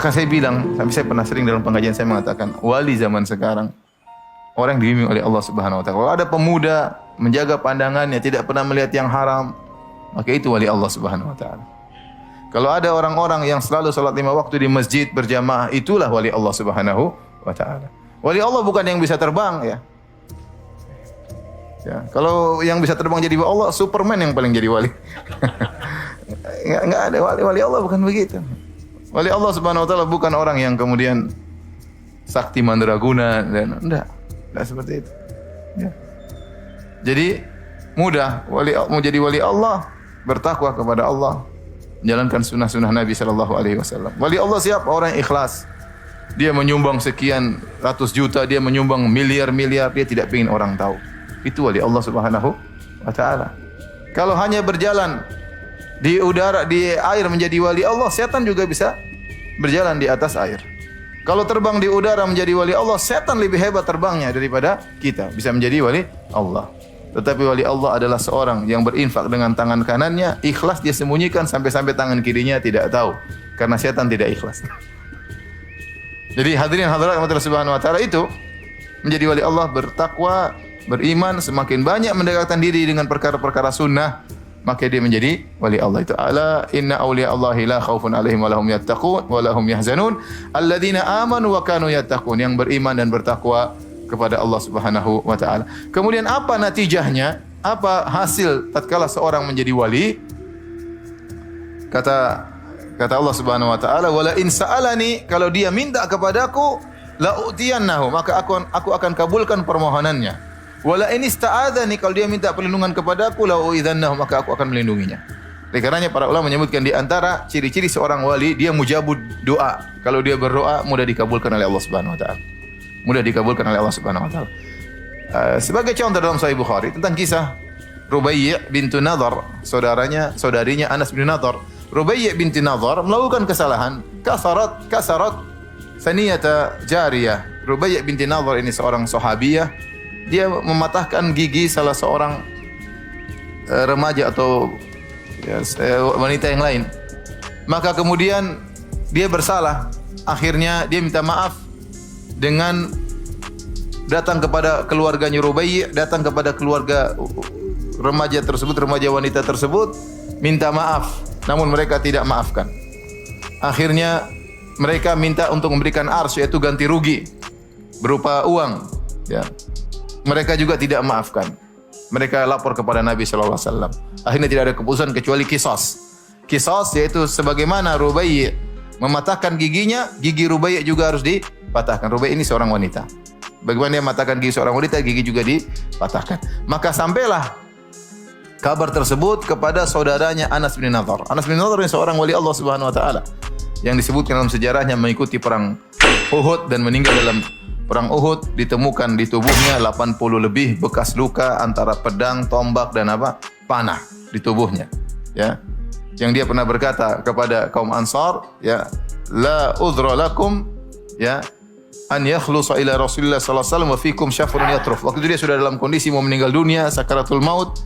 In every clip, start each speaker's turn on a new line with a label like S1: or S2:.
S1: Maka saya bilang, sampai saya pernah sering dalam pengajian saya mengatakan, wali zaman sekarang orang yang dibimbing oleh Allah Subhanahu wa taala. Kalau ada pemuda menjaga pandangannya, tidak pernah melihat yang haram, maka itu wali Allah Subhanahu wa taala. Kalau ada orang-orang yang selalu salat 5 waktu di masjid berjamaah, itulah wali Allah Subhanahu wa taala. Wali Allah bukan yang bisa terbang ya. Ya, kalau yang bisa terbang jadi Allah, Superman yang paling jadi wali. Enggak ada wali Allah bukan begitu. Wali Allah Subhanahu wa taala bukan orang yang kemudian sakti mandraguna dan enggak seperti itu. Ya. Jadi mudah mau jadi wali Allah, bertakwa kepada Allah, menjalankan sunnah-sunnah Nabi sallallahu alaihi wasallam. Wali Allah siapa? Orang yang ikhlas. Dia menyumbang sekian ratus juta, dia menyumbang miliar-miliar, dia tidak ingin orang tahu. Itu wali Allah Subhanahu wa taala. Kalau hanya berjalan di udara, di air menjadi wali Allah, setan juga bisa berjalan di atas air. Kalau terbang di udara menjadi wali Allah, setan lebih hebat terbangnya daripada kita, bisa menjadi wali Allah. Tetapi wali Allah adalah seorang yang berinfak dengan tangan kanannya, ikhlas dia sembunyikan sampai-sampai tangan kirinya tidak tahu, karena setan tidak ikhlas. Jadi hadirin hadirat Allah Subhanahu wa taala itu menjadi wali Allah, bertakwa, beriman, semakin banyak mendekatkan diri dengan perkara-perkara sunnah, maka dia menjadi wali Allah. Itu ala inna awliya Allahi la khaufun alaihim wa lahum yattaqun wa lahum yahzanun alladzina amanu wa kanu yattaqun, yang beriman dan bertakwa kepada Allah Subhanahu wa taala. Kemudian apa natijahnya? Apa hasil tatkala seorang menjadi wali? Kata Allah Subhanahu wa taala, wala in sa'alani, kalau dia minta kepadaku, la utiyannahu, maka aku akan kabulkan permohonannya. Wala in ista'adzani, kalau dia minta perlindungan kepadaku, la uidzannahu, maka aku akan melindunginya. Oleh karenanya para ulama menyebutkan di antara ciri-ciri seorang wali, dia mujabud doa. Kalau dia berdoa mudah dikabulkan oleh Allah Subhanahu wa taala. Mudah dikabulkan oleh Allah Subhanahu wa taala. Sebagai contoh dalam Sahih Bukhari tentang kisah Rubai' bintu Nadhr, saudarinya Anas bin Nadhr. Rubai' binti Nadhr melakukan kesalahan, kasarat saniyata jariyah. Rubai' binti Nadhr ini seorang sahabiyah, dia mematahkan gigi salah seorang remaja atau wanita yang lain. Maka kemudian dia bersalah, akhirnya dia minta maaf dengan datang kepada keluarganya Rubai', datang kepada keluarga remaja tersebut, remaja wanita tersebut, minta maaf. Namun mereka tidak maafkan. Akhirnya mereka minta untuk memberikan ars, yaitu ganti rugi berupa uang. Ya. Mereka juga tidak maafkan. Mereka lapor kepada Nabi sallallahu alaihi wasallam. Akhirnya tidak ada keputusan kecuali qisas. Qisas yaitu sebagaimana Rubai' mematahkan giginya, gigi Rubai' juga harus dipatahkan. Rubai' ini seorang wanita. Bagaimana dia mematahkan gigi seorang wanita, gigi juga dipatahkan. Maka sampailah kabar tersebut kepada saudaranya Anas bin Nadhr. Anas bin Nadhr ini seorang wali Allah Subhanahu wa taala yang disebutkan dalam sejarahnya mengikuti perang Uhud dan meninggal dalam perang Uhud. Ditemukan di tubuhnya 80 lebih bekas luka antara pedang, tombak dan panah di tubuhnya. Ya. Yang dia pernah berkata kepada kaum Ansar, ya, la udhra lakum, ya, an yakhlusa ila Rasulillah sallallahu alaihi wasallam wa fikum syafrun yatruf. Waktu itu dia sudah dalam kondisi mau meninggal dunia, sakaratul maut.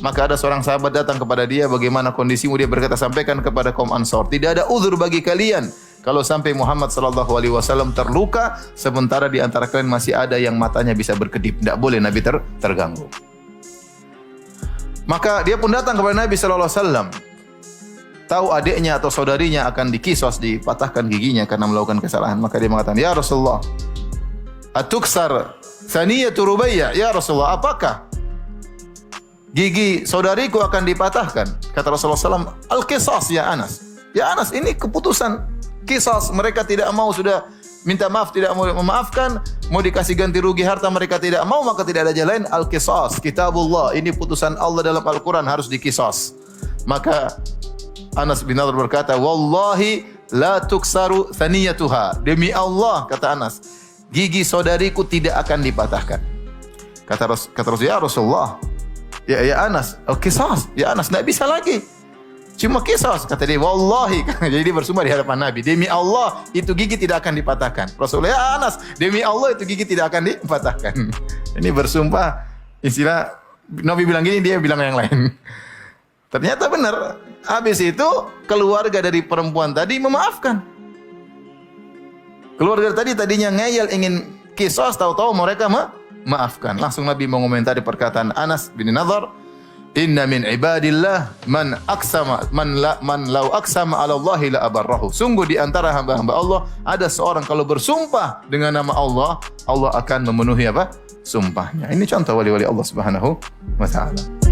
S1: Maka ada seorang sahabat datang kepada dia, bagaimana kondisimu? Dia berkata, sampaikan kepada kaum Ansar, tidak ada uzur bagi kalian kalau sampai Muhammad sallallahu alaihi wasallam terluka sementara di antara kalian masih ada yang matanya bisa berkedip. Tidak boleh Nabi terganggu. Maka dia pun datang kepada Nabi sallallahu alaihi wasallam. Tahu adiknya atau saudarinya akan dikisos, dipatahkan giginya karena melakukan kesalahan. Maka dia mengatakan, ya Rasulullah, atuksar saniyatu Rubai', ya Rasulullah, apakah gigi saudariku akan dipatahkan? Kata Rasulullah SAW, al-qisas ya Anas. Ya Anas, ini keputusan qisas. Mereka tidak mau, sudah minta maaf, tidak mau memaafkan, mau dikasih ganti rugi harta, mereka tidak mau, maka tidak ada jalan lain. Al-qisas, kitabullah, ini putusan Allah dalam Al-Quran, harus dikisas. Maka Anas bin Nadhr berkata, wallahi la tuksaru thaniyatuha. Demi Allah, kata Anas, gigi saudariku tidak akan dipatahkan. Kata Rasul, ya Rasulullah, ya Anas, qisas. Ya Anas, tidak bisa lagi. Cuma qisas. Kata dia, wallahi. Jadi dia bersumpah di hadapan Nabi, demi Allah itu gigi tidak akan dipatahkan. Rasulullah, ya Anas, demi Allah itu gigi tidak akan dipatahkan. Ini bersumpah, istilah Nabi bilang gini, dia bilang yang lain. Ternyata benar. Habis itu keluarga dari perempuan tadi memaafkan. Keluarga tadinya ngeyel ingin kisos, tahu-tahu mereka maafkan. Langsung Nabi mengomentari perkataan Anas bin Nadhr, "Inna min ibadillah man law aqsama 'ala Allahi la abarrahu." Sungguh di antara hamba-hamba Allah ada seorang kalau bersumpah dengan nama Allah, Allah akan memenuhi apa? Sumpahnya. Ini contoh wali-wali Allah Subhanahu wa taala.